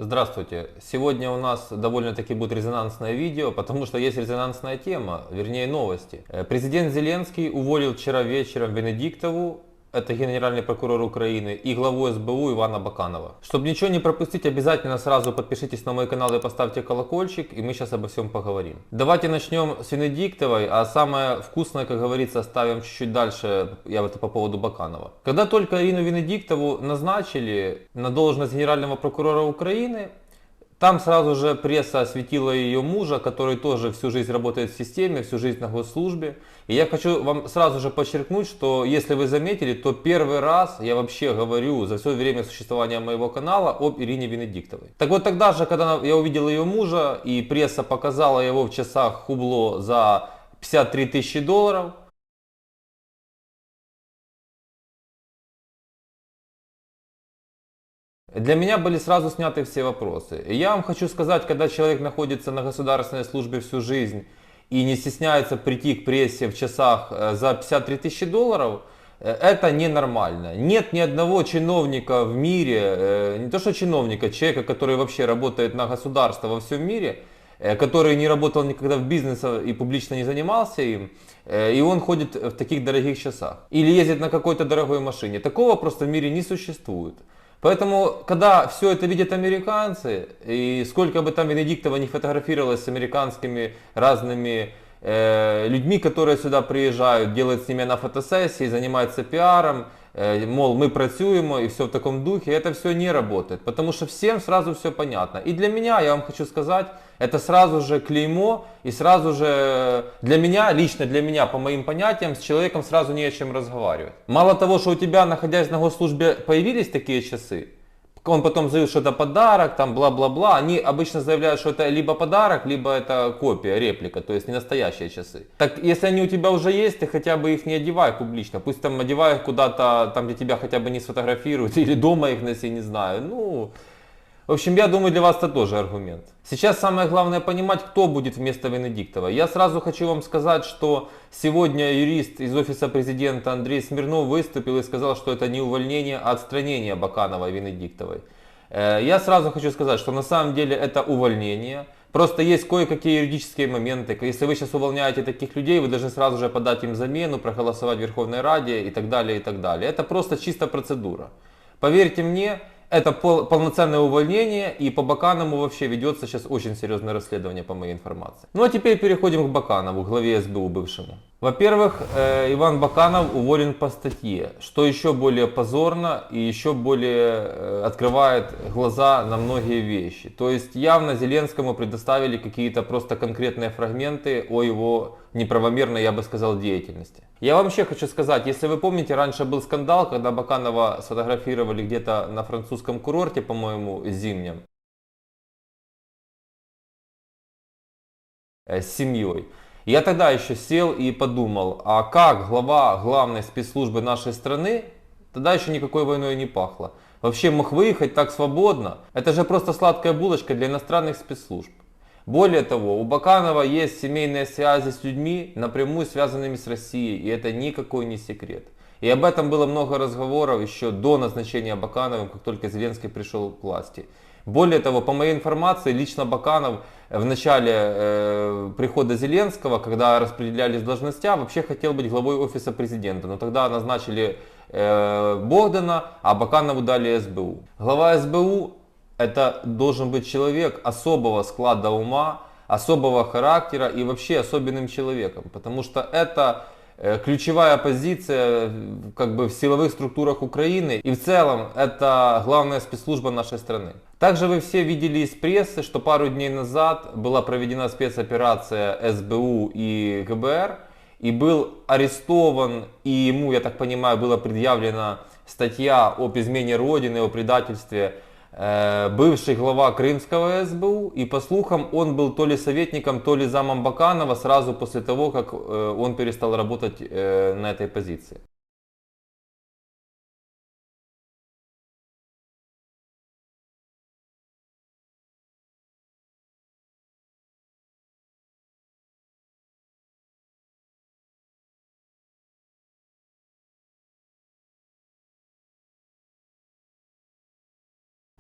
Здравствуйте. Сегодня у нас довольно-таки будет резонансное видео, потому что есть резонансная тема, вернее новости. Президент Зеленский уволил вчера вечером Венедиктову, это генеральный прокурор Украины, и главу СБУ Ивана Баканова. Чтобы ничего не пропустить, обязательно сразу подпишитесь на мой канал и поставьте колокольчик, и мы сейчас обо всем поговорим. Давайте начнем с Венедиктовой, а самое вкусное, как говорится, оставим чуть-чуть дальше, я это по поводу Баканова. Когда только Ирину Венедиктову назначили на должность генерального прокурора Украины, там сразу же пресса осветила ее мужа, который тоже всю жизнь работает в системе, всю жизнь на госслужбе. И я хочу вам сразу же подчеркнуть, что если вы заметили, то первый раз я вообще говорю за все время существования моего канала об Ирине Венедиктовой. Так вот тогда же, когда я увидел ее мужа и пресса показала его в часах Хубло за 53 тысячи долларов, для меня были сразу сняты все вопросы. И я вам хочу сказать, когда человек находится на государственной службе всю жизнь и не стесняется прийти к прессе в часах за 53 тысячи долларов, это ненормально. Нет ни одного чиновника в мире, не то что чиновника, человека, который вообще работает на государство во всем мире, который не работал никогда в бизнесе и публично не занимался им, и он ходит в таких дорогих часах. Или ездит на какой-то дорогой машине. Такого просто в мире не существует. Поэтому, когда все это видят американцы, и сколько бы там Венедиктова не фотографировалась с американскими разными людьми, которые сюда приезжают, делают с ними на фотосессии, занимаются пиаром, мол, мы працюємо и все в таком духе, это все не работает, потому что всем сразу все понятно. И для меня, я вам хочу сказать, это сразу же клеймо, и сразу же для меня, лично для меня, по моим понятиям, с человеком сразу не о чем разговаривать. Мало того, что у тебя, находясь на госслужбе, появились такие часы, он потом заявил, что это подарок, там бла-бла-бла. Они обычно заявляют, что это либо подарок, либо это копия, реплика, то есть не настоящие часы. Так если они у тебя уже есть, ты хотя бы их не одевай публично. Пусть там одевай их куда-то, там где тебя хотя бы не сфотографируют, или дома их носи, не знаю. Ну, в общем, я думаю, для вас это тоже аргумент. Сейчас самое главное понимать, кто будет вместо Венедиктова. Я сразу хочу вам сказать, что сегодня юрист из офиса президента Андрей Смирнов выступил и сказал, что это не увольнение, а отстранение Баканова и Венедиктовой. Я сразу хочу сказать, что на самом деле это увольнение. Просто есть кое-какие юридические моменты. Если вы сейчас увольняете таких людей, вы должны сразу же подать им замену, проголосовать в Верховной Раде и так далее, и так далее. Это просто чисто процедура. Поверьте мне, это полноценное увольнение, и по Баканову вообще ведется сейчас очень серьезное расследование по моей информации. Ну а теперь переходим к Баканову, главе СБУ бывшему. Во-первых, Иван Баканов уволен по статье, что еще более позорно и еще более открывает глаза на многие вещи. То есть явно Зеленскому предоставили какие-то просто конкретные фрагменты о его неправомерной, я бы сказал, деятельности. Я вообще хочу сказать, если вы помните, раньше был скандал, когда Баканова сфотографировали где-то на французском курорте, по-моему, зимнем, с семьей. Я тогда еще сел и подумал, а как глава главной спецслужбы нашей страны, тогда еще никакой войной не пахло, вообще мог выехать так свободно? Это же просто сладкая булочка для иностранных спецслужб. Более того, у Баканова есть семейные связи с людьми, напрямую связанными с Россией, и это никакой не секрет. И об этом было много разговоров еще до назначения Бакановым, как только Зеленский пришел к власти. Более того, по моей информации, лично Баканов в начале прихода Зеленского, когда распределялись должности, вообще хотел быть главой офиса президента. Но тогда назначили Богдана, а Баканову дали СБУ. Глава СБУ это должен быть человек особого склада ума, особого характера и вообще особенным человеком. Потому что это ключевая позиция как бы в силовых структурах Украины, и в целом это главная спецслужба нашей страны. Также вы все видели из прессы, что пару дней назад была проведена спецоперация СБУ и ГБР, и был арестован, и ему, я так понимаю, была предъявлена статья об измене Родины, о предательстве, бывший глава Крымского СБУ, и по слухам он был то ли советником, то ли замом Баканова сразу после того, как он перестал работать на этой позиции.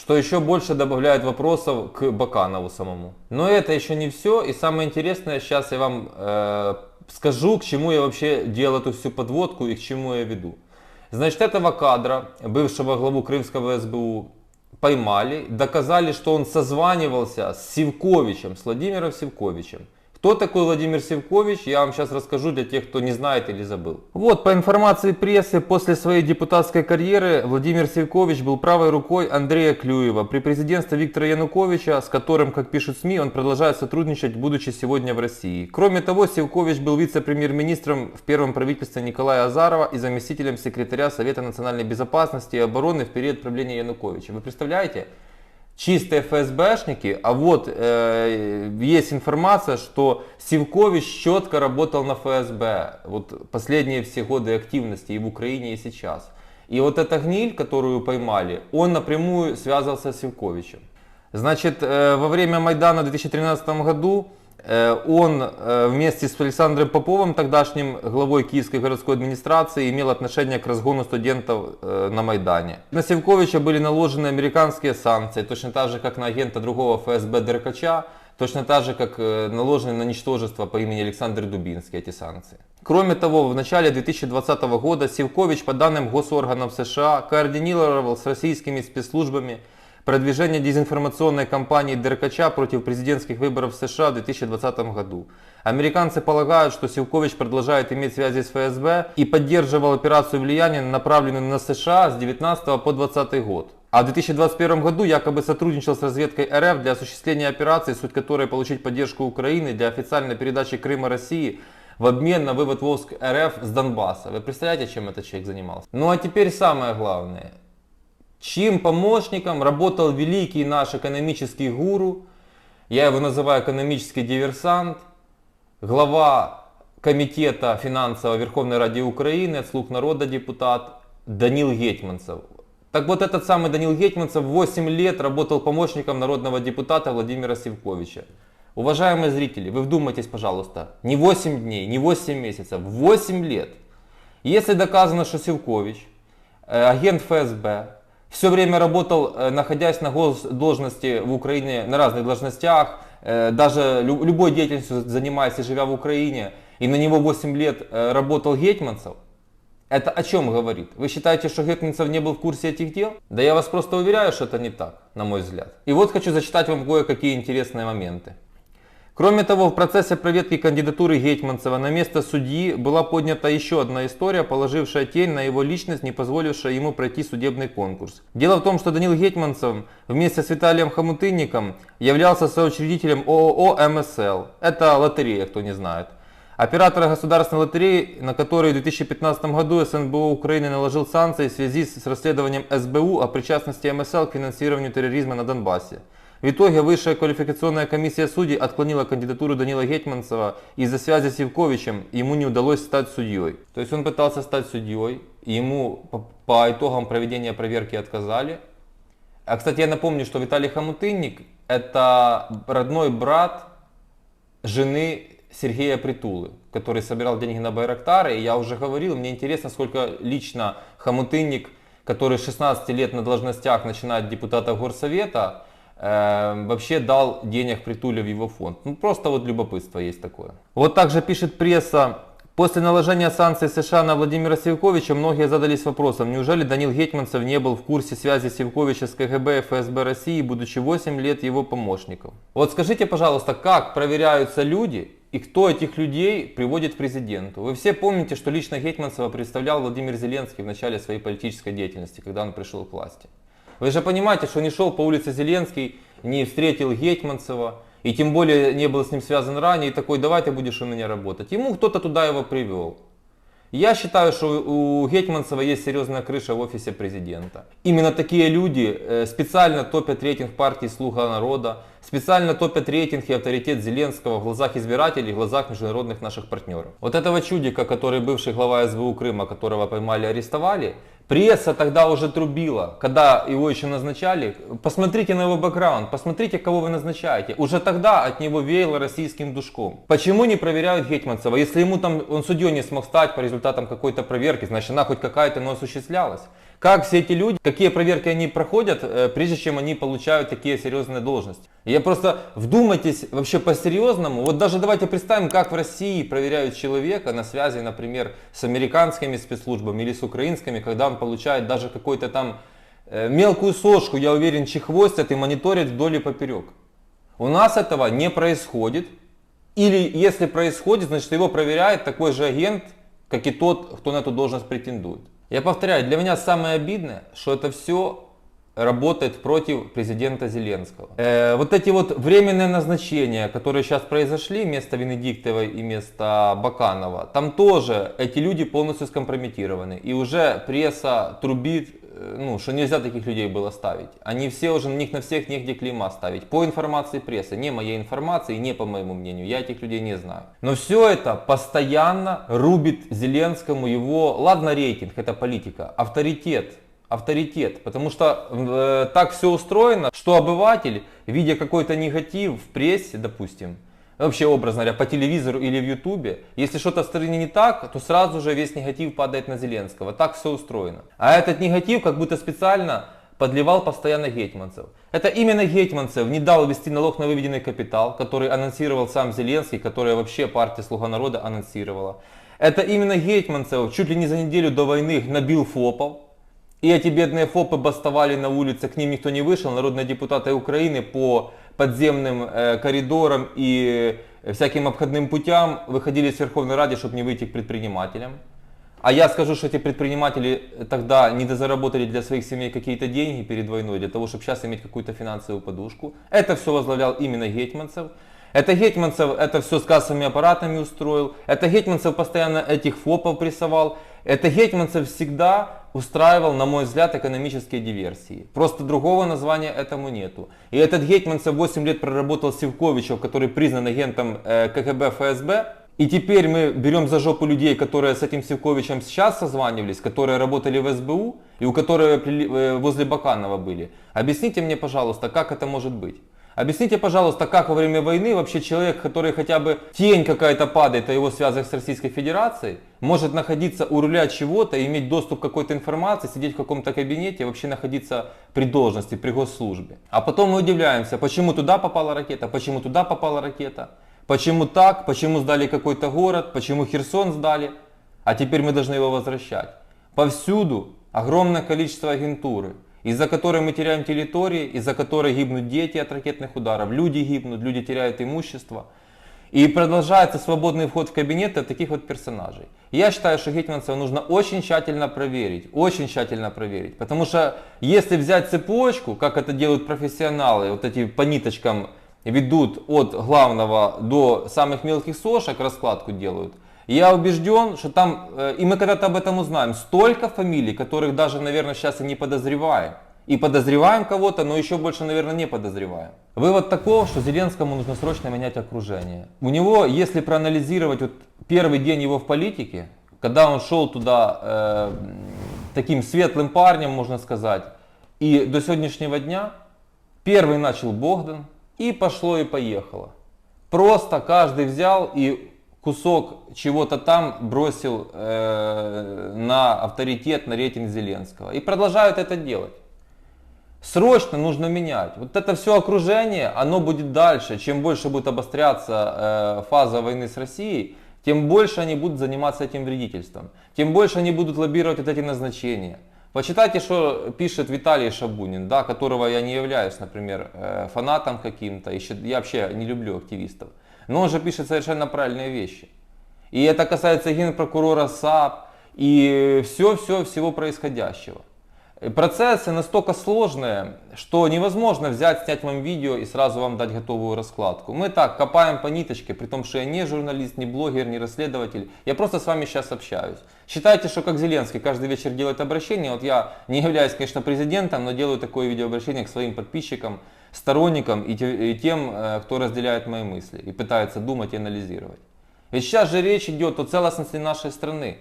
что еще больше добавляет вопросов к Баканову самому. Но это еще не все, и самое интересное, сейчас я вам скажу, к чему я вообще делал эту всю подводку и к чему я веду. Значит, этого кадра, бывшего главу Крымского СБУ, поймали, доказали, что он созванивался с Сивковичем, с Владимиром Сивковичем. Кто такой Владимир Сивкович, я вам сейчас расскажу для тех, кто не знает или забыл. Вот, по информации прессы, после своей депутатской карьеры Владимир Сивкович был правой рукой Андрея Клюева при президентстве Виктора Януковича, с которым, как пишут СМИ, он продолжает сотрудничать, будучи сегодня в России. Кроме того, Сивкович был вице-премьер-министром в первом правительстве Николая Азарова и заместителем секретаря Совета национальной безопасности и обороны в период правления Януковича. Вы представляете? Чистые ФСБшники, а вот есть информация, что Сивкович четко работал на ФСБ, вот последние все годы активности и в Украине, и сейчас. И вот эта гниль, которую поймали, он напрямую связывался с Сивковичем. Значит, во время Майдана в 2013 году он вместе с Александром Поповым, тогдашним главой Киевской городской администрации, имел отношение к разгону студентов на Майдане. На Сивковича были наложены американские санкции, точно так же, как на агента другого ФСБ Деркача, точно так же, как наложены на ничтожество по имени Александр Дубинский эти санкции. Кроме того, в начале 2020 года Сивкович, по данным госорганов США, координировал с российскими спецслужбами продвижение дезинформационной кампании Деркача против президентских выборов в США в 2020 году. Американцы полагают, что Сивкович продолжает иметь связи с ФСБ и поддерживал операцию влияния, направленную на США с 19 по 2020 год. А в 2021 году якобы сотрудничал с разведкой РФ для осуществления операции, суть которой получить поддержку Украины для официальной передачи Крыма России в обмен на вывод войск РФ с Донбасса. Вы представляете, чем этот человек занимался? Ну а теперь самое главное. Чьим помощником работал великий наш экономический гуру, я его называю экономический диверсант, глава комитета финансового Верховной Ради Украины, от «Слуг народа» депутат Данил Гетманцев. Так вот, этот самый Данил Гетманцев 8 лет работал помощником народного депутата Владимира Сивковича. Уважаемые зрители, вы вдумайтесь, пожалуйста, не 8 дней, не 8 месяцев, 8 лет. Если доказано, что Сивкович, агент ФСБ, все время работал, находясь на должности в Украине, на разных должностях, даже любой деятельностью занимаясь и живя в Украине, и на него 8 лет работал Гетманцев, это о чем говорит? Вы считаете, что Гетманцев не был в курсе этих дел? Да я вас просто уверяю, что это не так, на мой взгляд. И вот хочу зачитать вам кое-какие интересные моменты. Кроме того, в процессе проверки кандидатуры Гетманцева на место судьи была поднята еще одна история, положившая тень на его личность, не позволившая ему пройти судебный конкурс. Дело в том, что Данил Гетманцев вместе с Виталием Хомутынником являлся соучредителем ООО «МСЛ». Это лотерея, кто не знает. Оператора государственной лотереи, на который в 2015 году СНБО Украины наложил санкции в связи с расследованием СБУ о причастности МСЛ к финансированию терроризма на Донбассе. В итоге Высшая квалификационная комиссия судей отклонила кандидатуру Данила Гетманцева из-за связи с Сивковичем, и ему не удалось стать судьей. То есть он пытался стать судьей, и ему по итогам проведения проверки отказали. А кстати, я напомню, что Виталий Хомутынник — это родной брат жены Сергея Притулы, который собирал деньги на Байрактары. И я уже говорил, мне интересно, сколько лично Хомутынник, который с 16 лет на должностях, начинает депутата Горсовета, вообще дал денег Притуле в его фонд. Ну просто вот любопытство есть такое. Вот также пишет пресса. После наложения санкций США на Владимира Сивковича многие задались вопросом, неужели Данил Гетманцев не был в курсе связи Сивковича с КГБ и ФСБ России, будучи 8 лет его помощником. Вот скажите, пожалуйста, как проверяются люди и кто этих людей приводит к президенту? Вы все помните, что лично Гетманцева представлял Владимир Зеленский в начале своей политической деятельности, когда он пришел к власти. Вы же понимаете, что не шел по улице Зеленский, не встретил Гетманцева, и тем более не был с ним связан ранее, и такой, давай ты будешь у меня работать. Ему кто-то туда его привел. Я считаю, что у Гетманцева есть серьезная крыша в офисе президента. Именно такие люди специально топят рейтинг партии «Слуга народа», специально топят рейтинг и авторитет Зеленского в глазах избирателей, в глазах международных наших партнеров. Вот этого чудика, который бывший глава СБУ Крыма, которого поймали и арестовали, пресса тогда уже трубила, когда его еще назначали. Посмотрите на его бэкграунд, посмотрите, кого вы назначаете. Уже тогда от него веяло российским душком. Почему не проверяют Гетманцева? Если ему там, он судьей не смог стать по результатам какой-то проверки, значит она хоть какая-то, но осуществлялась. Как все эти люди, какие проверки они проходят, прежде чем они получают такие серьезные должности. Я просто вдумайтесь вообще по-серьезному. Вот даже давайте представим, как в России проверяют человека на связи, например, с американскими спецслужбами или с украинскими, когда он получает даже какой-то там мелкую сошку, я уверен, чехвостят и мониторят вдоль и поперек. У нас этого не происходит. Или если происходит, значит его проверяет такой же агент, как и тот, кто на эту должность претендует. Я повторяю, для меня самое обидное, что это все работает против президента Зеленского. Вот эти вот временные назначения, которые сейчас произошли вместо Венедиктовой и вместо Баканова, там тоже эти люди полностью скомпрометированы. И уже пресса трубит, что нельзя таких людей было ставить. Они все уже, на них на всех негде клейма ставить. По информации прессы, не моей информации, не по моему мнению, я этих людей не знаю. Но все это постоянно рубит Зеленскому его, ладно рейтинг, это политика, авторитет. Потому что так все устроено, что обыватель, видя какой-то негатив в прессе, допустим, вообще образно говоря, по телевизору или в ютубе, если что-то в стране не так, то сразу же весь негатив падает на Зеленского. Так все устроено. А этот негатив как будто специально подливал постоянно Гетманцев. Это именно Гетманцев не дал ввести налог на выведенный капитал, который анонсировал сам Зеленский, который вообще партия «Слуга народа» анонсировала. Это именно Гетманцев чуть ли не за неделю до войны набил ФОПов. И эти бедные ФОПы бастовали на улице, к ним никто не вышел. Народные депутаты Украины по подземным коридорам и всяким обходным путям выходили с Верховной Рады, чтобы не выйти к предпринимателям. А я скажу, что эти предприниматели тогда недозаработали для своих семей какие-то деньги перед войной, для того, чтобы сейчас иметь какую-то финансовую подушку. Это все возглавлял именно Гетманцев. Это Гетманцев это все с кассовыми аппаратами устроил. Это Гетманцев постоянно этих ФОПов прессовал. Это Гетманцев всегда устраивал, на мой взгляд, экономические диверсии. Просто другого названия этому нету. И этот Гетманцев 8 лет проработал с Сивковичем, который признан агентом КГБ, ФСБ. И теперь мы берем за жопу людей, которые с этим Сивковичем сейчас созванивались, которые работали в СБУ и у которых возле Баканова были. Объясните мне, пожалуйста, как это может быть? Объясните, пожалуйста, как во время войны вообще человек, который хотя бы тень какая-то падает о его связях с Российской Федерацией, может находиться у руля чего-то, иметь доступ к какой-то информации, сидеть в каком-то кабинете, вообще находиться при должности, при госслужбе. А потом мы удивляемся, почему туда попала ракета, почему туда попала ракета, почему так, почему сдали какой-то город, почему Херсон сдали, а теперь мы должны его возвращать. Повсюду огромное количество агентуры, из-за которой мы теряем территории, из-за которой гибнут дети от ракетных ударов, люди гибнут, люди теряют имущество. И продолжается свободный вход в кабинеты от таких вот персонажей. Я считаю, что Гетманцева нужно очень тщательно проверить, потому что если взять цепочку, как это делают профессионалы, вот эти по ниточкам ведут от главного до самых мелких сошек, раскладку делают, я убежден, что там, и мы когда-то об этом узнаем, столько фамилий, которых даже, наверное, сейчас и не подозреваем. И подозреваем кого-то, но еще больше, наверное, не подозреваем. Вывод таков, что Зеленскому нужно срочно менять окружение. У него, если проанализировать вот первый день его в политике, когда он шел туда таким светлым парнем, можно сказать, и до сегодняшнего дня, первый начал Богдан, и пошло и поехало. Просто каждый взял и кусок чего-то там бросил на авторитет, на рейтинг Зеленского. И продолжают это делать. Срочно нужно менять. Вот это все окружение, оно будет дальше. Чем больше будет обостряться фаза войны с Россией, тем больше они будут заниматься этим вредительством. Тем больше они будут лоббировать вот эти назначения. Почитайте, что пишет Виталий Шабунин, да, которого я не являюсь, например, фанатом каким-то. Я вообще не люблю активистов. Но он же пишет совершенно правильные вещи. И это касается генпрокурора САП и всего происходящего. Процессы настолько сложные, что невозможно взять, снять вам видео и сразу вам дать готовую раскладку. Мы так копаем по ниточке, при том, что я не журналист, не блогер, не расследователь. Я просто с вами сейчас общаюсь. Считайте, что как Зеленский каждый вечер делает обращение. Вот я не являюсь, конечно, президентом, но делаю такое видеообращение к своим подписчикам, сторонникам и тем, кто разделяет мои мысли и пытается думать и анализировать. Ведь сейчас же речь идет о целостности нашей страны.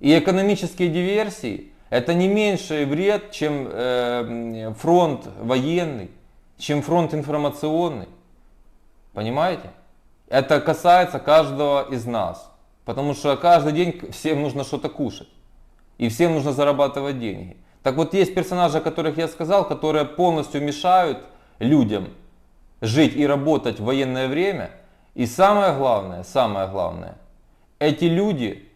И экономические диверсии — это не меньший вред, чем фронт военный, чем фронт информационный. Понимаете? Это касается каждого из нас. Потому что каждый день всем нужно что-то кушать. И всем нужно зарабатывать деньги. Так вот, есть персонажи, о которых я сказал, которые полностью мешают людям жить и работать в военное время. И самое главное, эти люди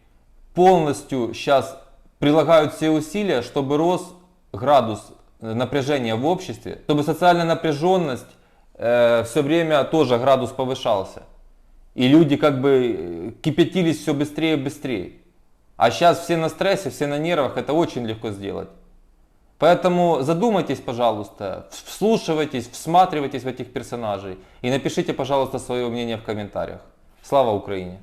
полностью сейчас прилагают все усилия, чтобы рос градус напряжения в обществе, чтобы социальная напряженность все время тоже градус повышался. И люди как бы кипятились все быстрее и быстрее. А сейчас все на стрессе, все на нервах, это очень легко сделать. Поэтому задумайтесь, пожалуйста, вслушивайтесь, всматривайтесь в этих персонажей и напишите, пожалуйста, свое мнение в комментариях. Слава Украине!